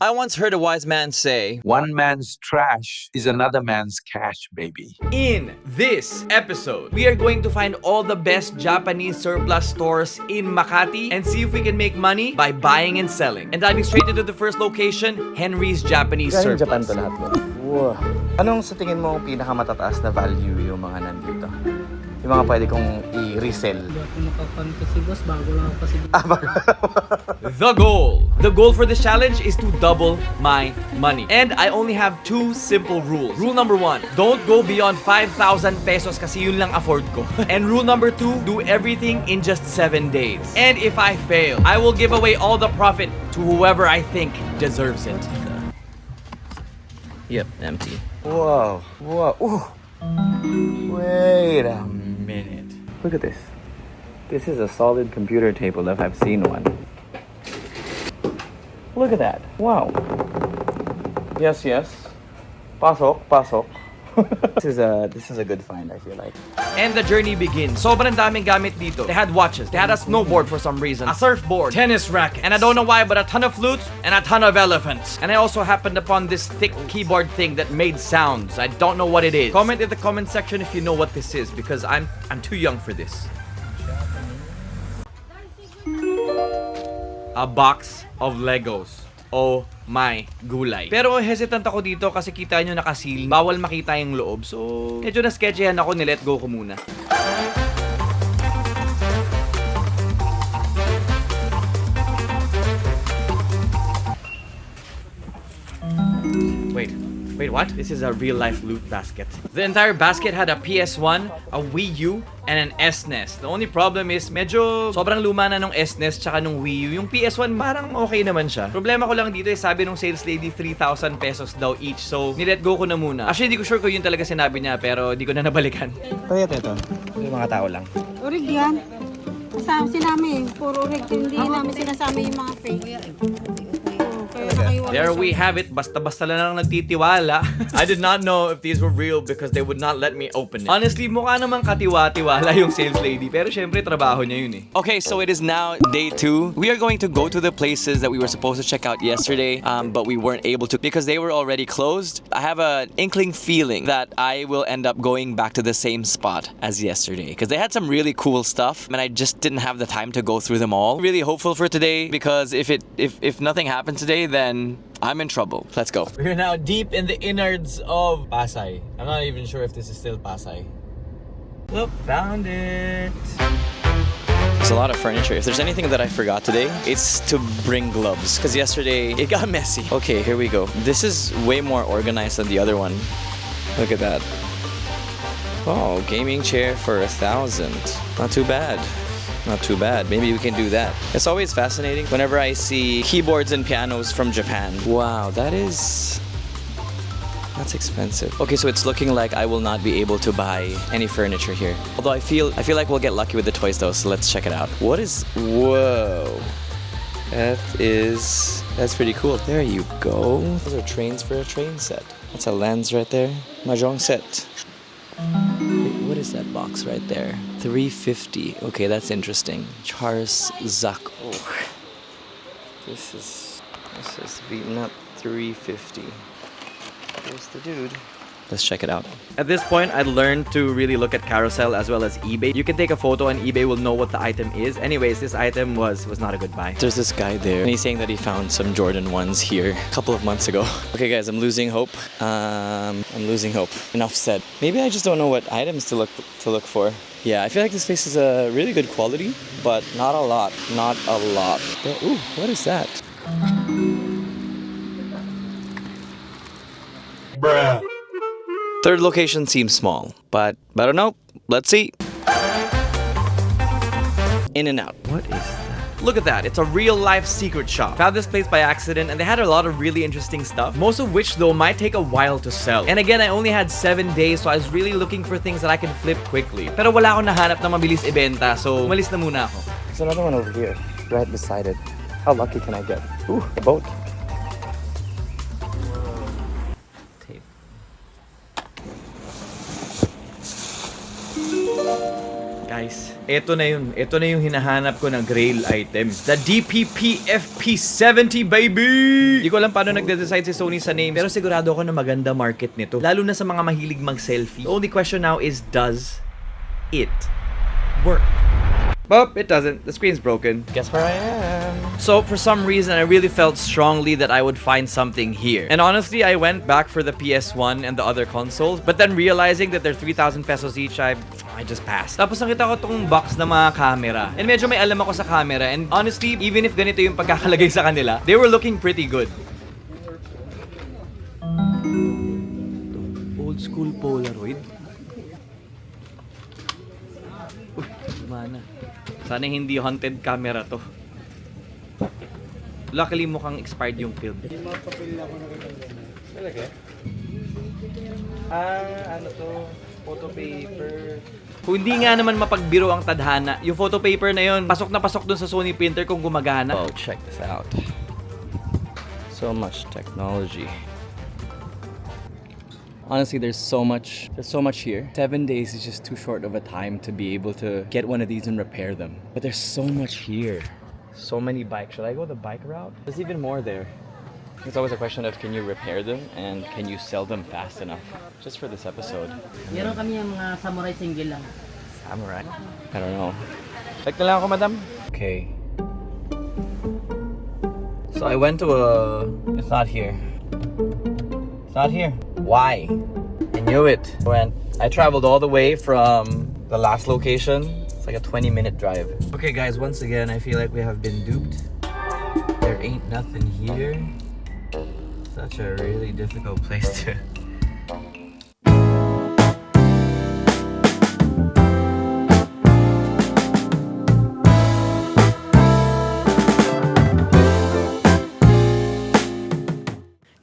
I once heard a wise man say, One man's trash is another man's cash, baby. In this episode, we are going to find all the best Japanese surplus stores in Makati and see if we can make money by buying and selling. And diving straight into the first location, Henry's Japanese Galing Japan Surplus. to lahat mo. Wow. Anong sa tingin mo pinakamatataas na value yung mga nandito? Yung mga pwede kong i-resell. Hindi ako nakapan kasi boss, bago lang ako kasi. The goal. The goal for this challenge is to double my money. And I only have two simple rules. Rule number 1, don't go beyond 5,000 pesos kasi yun lang afford ko. And rule number 2, do everything in just 7 days. And if I fail, I will give away all the profit to whoever I think deserves it. Yep, empty. Wow. Wow. Ooh. Wait a minute. Look at this. This is a solid computer table if I've seen one. Look at that. Wow. Yes, yes. Pasok, pasok. This is a good find, I feel like. And the journey begins. Sobrang daming gamit dito. They had watches, they had a snowboard for some reason, a surfboard, tennis racket, and I don't know why, but a ton of flutes and a ton of elephants. And I also happened upon this thick keyboard thing that made sounds. I don't know what it is. Comment in the comment section if you know what this is, because I'm too young for this. A box of Legos. Oh my gulay. Pero hesitant ako dito kasi kita nyo nakasil. Bawal makita yung loob. So, medyo na-sketchyhan ako, ni-let go ko muna. Wait, what? This is a real-life loot basket. The entire basket had a PS1, a Wii U, and an SNES. The only problem is, medyo sobrang luma na nung SNES tsaka nung Wii U. Yung PS1 parang okay naman siya. Problema ko lang dito sabi nung sales lady 3,000 pesos daw each. So, ni-let go ko na muna. Actually, di ko sure kung yun talaga sinabi niya, pero di ko na nabalikan. Ito. Yung mga tao lang. Urig yan. Kasama sinami. Puro urig. Hindi namin sinasama yung mga fake. There we have it. Basta-basta lang nagtitiwala. I did not know if these were real because they would not let me open it. Honestly, mukha naman katiwa-tiwala yung sales lady. Pero syempre, trabaho niya yun eh. Okay, so it is now day 2. We are going to go to the places that we were supposed to check out yesterday, but we weren't able to because they were already closed. I have an inkling feeling that I will end up going back to the same spot as yesterday because they had some really cool stuff and I just didn't have the time to go through them all. Really hopeful for today because if nothing happens today, then I'm in trouble. Let's go. We're now deep in the innards of Pasay. I'm not even sure if this is still Pasay. Look, found it. There's a lot of furniture. If there's anything that I forgot today, it's to bring gloves. Because yesterday, it got messy. Okay, here we go. This is way more organized than the other one. Look at that. Oh, gaming chair for 1,000. Not too bad. Not too bad. Maybe we can do that. It's always fascinating whenever I see keyboards and pianos from Japan. Wow, that's expensive. Okay, so it's looking like I will not be able to buy any furniture here. Although I feel like we'll get lucky with the toys though, so let's check it out. Whoa. That's pretty cool. There you go. Those are trains for a train set. That's a lens right there. Mahjong set. Wait, what is that box right there? 350. Okay, that's interesting. Charles Zak. Oh. This is beaten up. 350. There's the dude. Let's check it out. At this point, I learned to really look at Carousel as well as eBay. You can take a photo and eBay will know what the item is. Anyways, this item was not a good buy. There's this guy there, and he's saying that he found some Jordan 1s here a couple of months ago. Okay, guys, I'm losing hope. I'm losing hope. Enough said. Maybe I just don't know what items to look for. Yeah, I feel like this place is a really good quality, but not a lot. Not a lot. But, ooh, what is that? Bruh. Third location seems small, but I don't know. Let's see. In and out. What is that? Look at that, it's a real-life secret shop. Found this place by accident and they had a lot of really interesting stuff, most of which though might take a while to sell. And again, I only had 7 days, so I was really looking for things that I can flip quickly. Pero wala akong nahanap na mabilis ibenta, so umalis na muna ako. There's another one over here, right beside it. How lucky can I get? Ooh, a boat. Guys, Ito na yun. Ito na yung hinahanap ko na grail item. The DPP-FP70, baby! Di ko alam paano nagde-decide si Sony sa name, pero sigurado ako na maganda market nito. Lalo na sa mga mahilig mag-selfie. The only question now is, does it work? But it doesn't. The screen's broken. Guess where I am? So for some reason, I really felt strongly that I would find something here. And honestly, I went back for the PS1 and the other consoles, but then realizing that they're 3,000 pesos each, I just passed. Tapos nakita ko tong box na mga camera. And medyo may alam ako sa camera. And honestly, even if ganito yung pagkakalagay sa kanila, they were looking pretty good. Old school Polaroid. Uy, mana. Sana hindi haunted camera to. Luckily mukhang expired yung film. Talaga? Ano to? Photo paper. Kung hindi nga naman mapagbiro ang tadhana, yung photo paper na yun, pasok na pasok dun sa Sony printer kung gumagana. Oh, check this out. So much technology. Honestly, there's so much here. 7 days is just too short of a time to be able to get one of these and repair them. But there's so much here. So many bikes. Should I go the bike route? There's even more there. It's always a question of, can you repair them and can you sell them fast enough? Just for this episode. Meron kami yung mga samurai single lang. Samurai? I don't know. Like na lang ako, madam. Okay. So I went to a... It's not here. It's not here. Why? I knew it. I traveled all the way from the last location. It's like a 20-minute drive. Okay guys, once again, I feel like we have been duped. There ain't nothing here. Such a really difficult place to...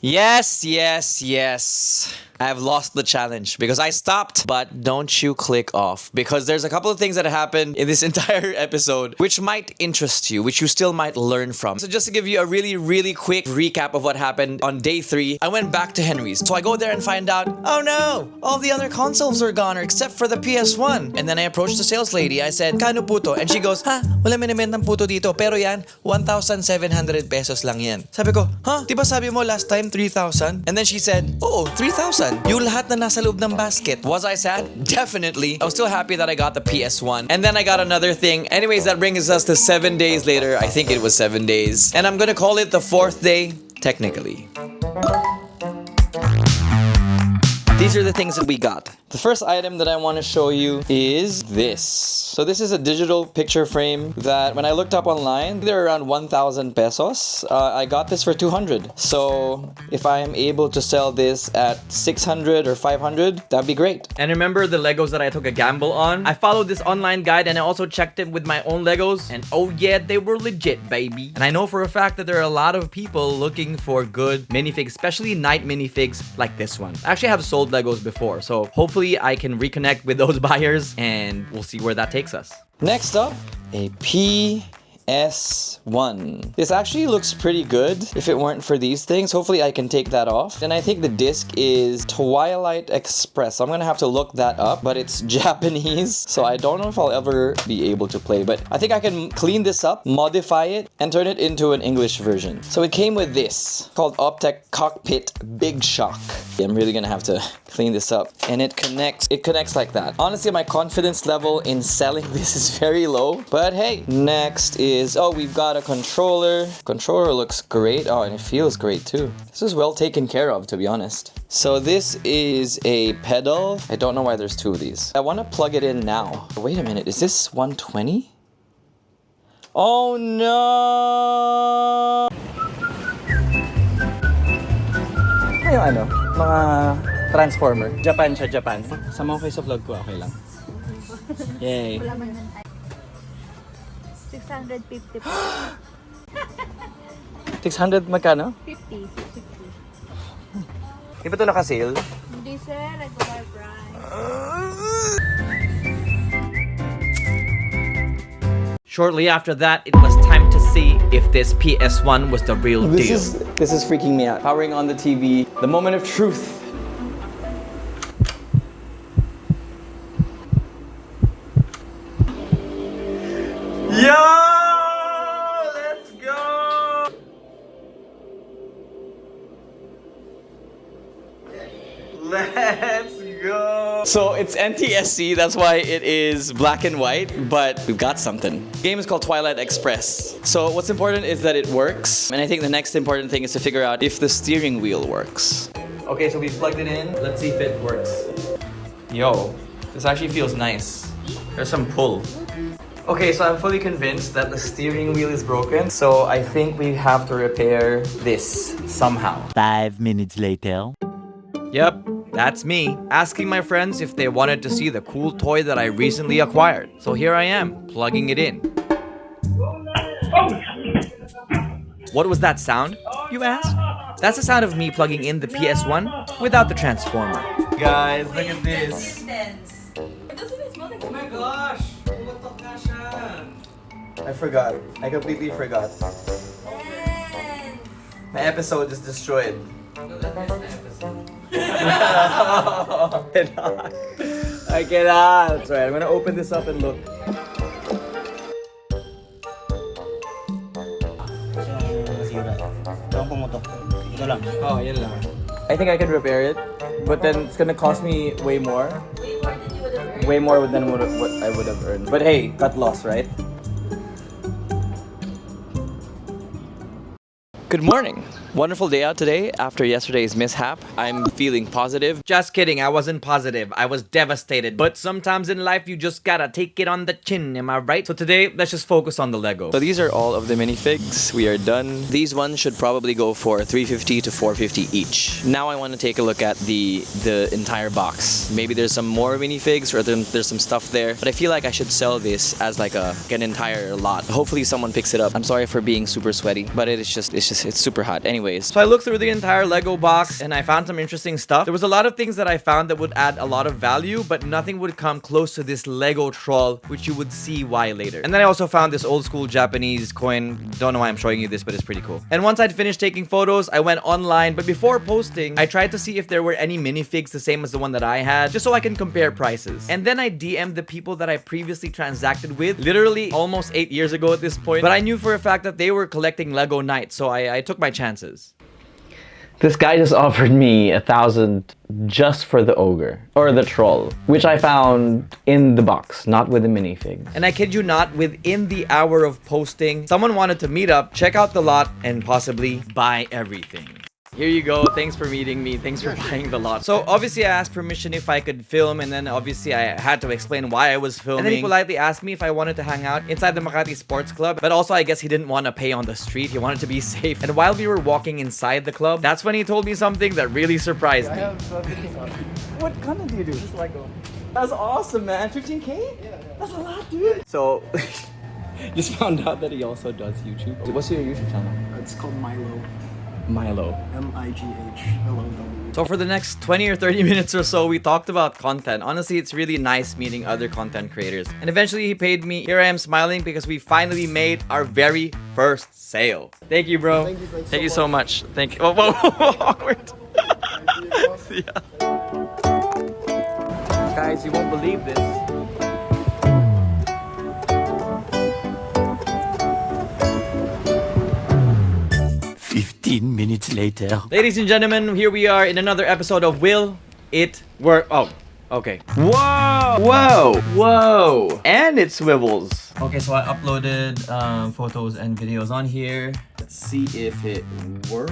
Yes, yes, yes. I have lost the challenge because I stopped, but don't you click off because there's a couple of things that happened in this entire episode which might interest you, which you still might learn from. So just to give you a really, really quick recap of what happened on day 3, I went back to Henry's. So I go there and find out, oh no, all the other consoles are gone except for the PS1. And then I approached the sales lady. I said, kano puto? And she goes, ha, wala minibentang puto dito, pero yan, 1,700 pesos lang yan. Sabi ko, huh? Diba sabi mo last time 3,000? And then she said, oh, 3,000. Yung lahat na nasa loob ng basket. Was I sad? Definitely. I was still happy that I got the PS1. And then I got another thing. Anyways, that brings us to 7 days later. I think it was 7 days. And I'm gonna call it the 4th day, technically. These are the things that we got. The first item that I want to show you is this. So this is a digital picture frame that when I looked up online, they're around 1,000 pesos. I got this for 200. So if I am able to sell this at 600 or 500, that'd be great. And remember the Legos that I took a gamble on? I followed this online guide and I also checked it with my own Legos. And oh yeah, they were legit, baby. And I know for a fact that there are a lot of people looking for good minifigs, especially night minifigs like this one. I actually have sold Legos before, so hopefully I can reconnect with those buyers and we'll see where that takes us. Next up, a PS1. This actually looks pretty good if it weren't for these things. Hopefully I can take that off. And I think the disc is Twilight Express. I'm gonna have to look that up, but it's Japanese, so I don't know if I'll ever be able to play. But I think I can clean this up, modify it, and turn it into an English version. So it came with this, called Optec Cockpit Big Shock. I'm really gonna have to clean this up. And it connects like that. Honestly, my confidence level in selling this is very low, but hey. Next is, oh, we've got a controller. Controller looks great. Oh, and it feels great too. This is well taken care of, to be honest. So this is a pedal. I don't know why there's 2 of these. I want to plug it in now. Wait a minute, is this 120? Oh no! Ano, mga transformer. Japan siya, Japan. Sama ko kayo sa vlog ko, okay lang. Yay. 650 po. 600 magkano? 50. Di ba ito naka-sale? Hindi sir, regular price. Shortly after that, it was time to see if this PS1 was the real deal. This is freaking me out. Powering on the TV, the moment of truth. Let's go! So it's NTSC, that's why it is black and white, but we've got something. The game is called Twilight Express. So what's important is that it works, and I think the next important thing is to figure out if the steering wheel works. Okay, so we plugged it in. Let's see if it works. Yo, this actually feels nice. There's some pull. Okay, so I'm fully convinced that the steering wheel is broken, so I think we have to repair this somehow. 5 minutes later. Yep, that's me, asking my friends if they wanted to see the cool toy that I recently acquired. So here I am, plugging it in. What was that sound, you ask? That's the sound of me plugging in the PS1 without the transformer. Guys, look at this. Oh my gosh! I forgot. I completely forgot. My episode is destroyed. I cannot. Sorry, I'm gonna open this up and look. Oh, yan lang. I think I can repair it, but then it's gonna cost me way more. Way more than what I would have earned. But hey, cut loss, right? Good morning. Wonderful day out today after yesterday's mishap. I'm feeling positive. Just kidding, I wasn't positive. I was devastated. But sometimes in life, you just gotta take it on the chin, am I right? So today, let's just focus on the Lego. So these are all of the minifigs. We are done. These ones should probably go for $350 to $450 each. Now I want to take a look at the entire box. Maybe there's some more minifigs or there's some stuff there. But I feel like I should sell this as like an entire lot. Hopefully someone picks it up. I'm sorry for being super sweaty, but it's super hot. Anyways. So I looked through the entire Lego box and I found some interesting stuff. There was a lot of things that I found that would add a lot of value, but nothing would come close to this Lego troll, which you would see why later. And then I also found this old school Japanese coin. Don't know why I'm showing you this, but it's pretty cool. And once I'd finished taking photos, I went online, but before posting, I tried to see if there were any minifigs the same as the one that I had, just so I can compare prices. And then I DM'd the people that I previously transacted with, literally almost 8 years ago at this point, but I knew for a fact that they were collecting Lego Knights, so I took my chances. This guy just offered me 1,000 just for the ogre, or the troll, which I found in the box, not with the minifigs. And I kid you not, within the hour of posting, someone wanted to meet up, check out the lot, and possibly buy everything. Here you go. Thanks for meeting me. Thanks for buying the lot. So obviously I asked permission if I could film, and then obviously I had to explain why I was filming. And then he politely asked me if I wanted to hang out inside the Makati Sports Club, but also I guess he didn't want to pay on the street. He wanted to be safe. And while we were walking inside the club, that's when he told me something that really surprised me. What content do you do? Just Lego. That's awesome, man. 15K? Yeah. That's a lot, dude. So, just found out that he also does YouTube. What's your YouTube channel? It's called Milo. Milo. MIGH. So for the next 20 or 30 minutes or so, we talked about content. Honestly, it's really nice meeting other content creators. And eventually he paid me. Here I am smiling because we finally made our very first sale. Thank you, bro. Thank you so much. Thank you. Whoa, awkward. Yeah. Guys, you won't believe this. Minutes later. Ladies and gentlemen, here we are in another episode of Will It Work? Oh, okay. Whoa! Whoa! Whoa! And it swivels. Okay, so I uploaded photos and videos on here. Let's see if it works.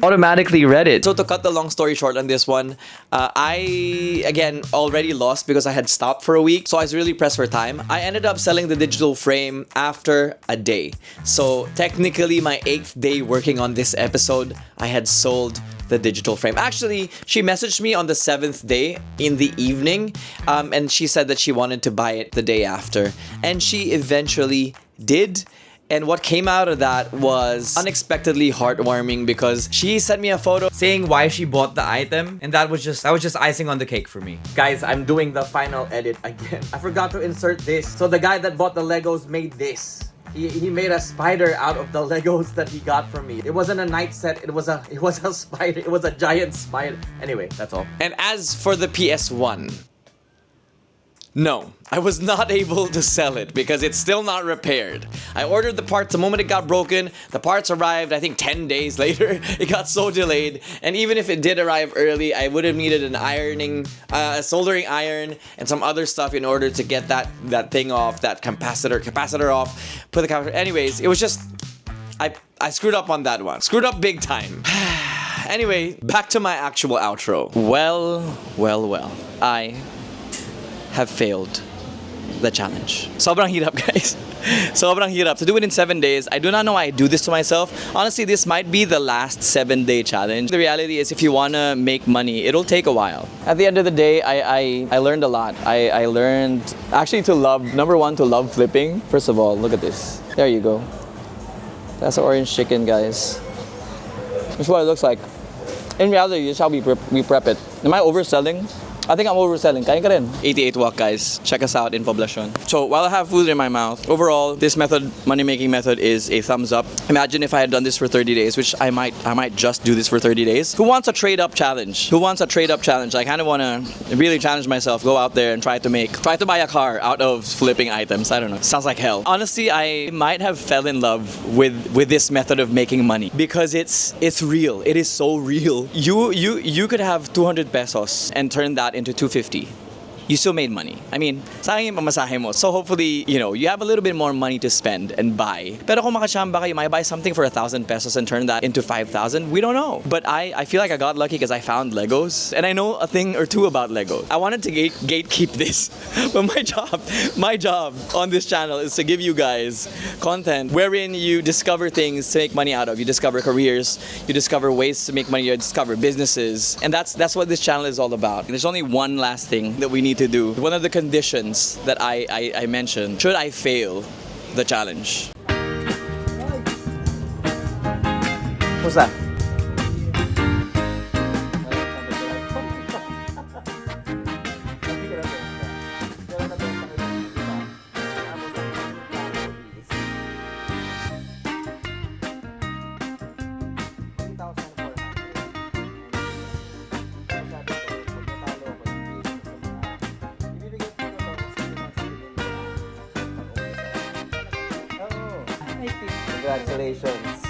Automatically read it. So to cut the long story short on this one, I, again, already lost because I had stopped for a week. So I was really pressed for time. I ended up selling the digital frame after a day. So technically my 8th day working on this episode, I had sold the digital frame. Actually, she messaged me on the 7th day in the evening, and she said that she wanted to buy it the day after. And she eventually did. And what came out of that was unexpectedly heartwarming because she sent me a photo saying why she bought the item, and that was just icing on the cake for me. Guys, I'm doing the final edit again. I forgot to insert this. So the guy that bought the Legos made this. He made a spider out of the Legos that he got from me. It wasn't a knight set, it was a spider. It was a giant spider. Anyway, that's all. And as for the PS1, No, I was not able to sell it because it's still not repaired. I ordered the parts the moment it got broken. The parts arrived, I think 10 days later. It got so delayed. And even if it did arrive early, I would have needed an a soldering iron and some other stuff in order to get that thing off, that capacitor off. Put the capacitor. Anyways, it was just, I screwed up on that one. Screwed up big time. Anyway, back to my actual outro. Well. I have failed the challenge. Sobrang hirap, guys. Sobrang hirap. To do it in 7 days, I do not know why I do this to myself. Honestly, this might be the last 7-day challenge. The reality is, if you want to make money, it'll take a while. At the end of the day, I learned a lot. I learned actually to love, number one, to love flipping. First of all, look at this. There you go. That's orange chicken, guys. That's what it looks like. In reality, this is how we prep it. Am I overselling? I think I'm overselling. Kain ka rin. 88 Walk, guys. Check us out in Poblacion. So while I have food in my mouth, overall, this method, money-making method, is a thumbs up. Imagine if I had done this for 30 days, which I might just do this for 30 days. Who wants a trade-up challenge? Who wants a trade-up challenge? I kind of want to really challenge myself, go out there and try to buy a car out of flipping items. I don't know. Sounds like hell. Honestly, I might have fell in love with this method of making money because it's real. It is so real. You could have 200 pesos and turn that into 250. You still made money. I mean, sayang yung pamasahe mo. So hopefully, you have a little bit more money to spend and buy. Pero kung makachamba kayo, might buy something for 1,000 pesos and turn that into 5,000. We don't know. But I feel like I got lucky because I found Legos. And I know a thing or two about Legos. I wanted to gatekeep this. But my job on this channel is to give you guys content wherein you discover things to make money out of. You discover careers. You discover ways to make money. You discover businesses. And that's what this channel is all about. There's only one last thing that we need to do. One of the conditions that I mentioned, should I fail the challenge. What's that? Congratulations.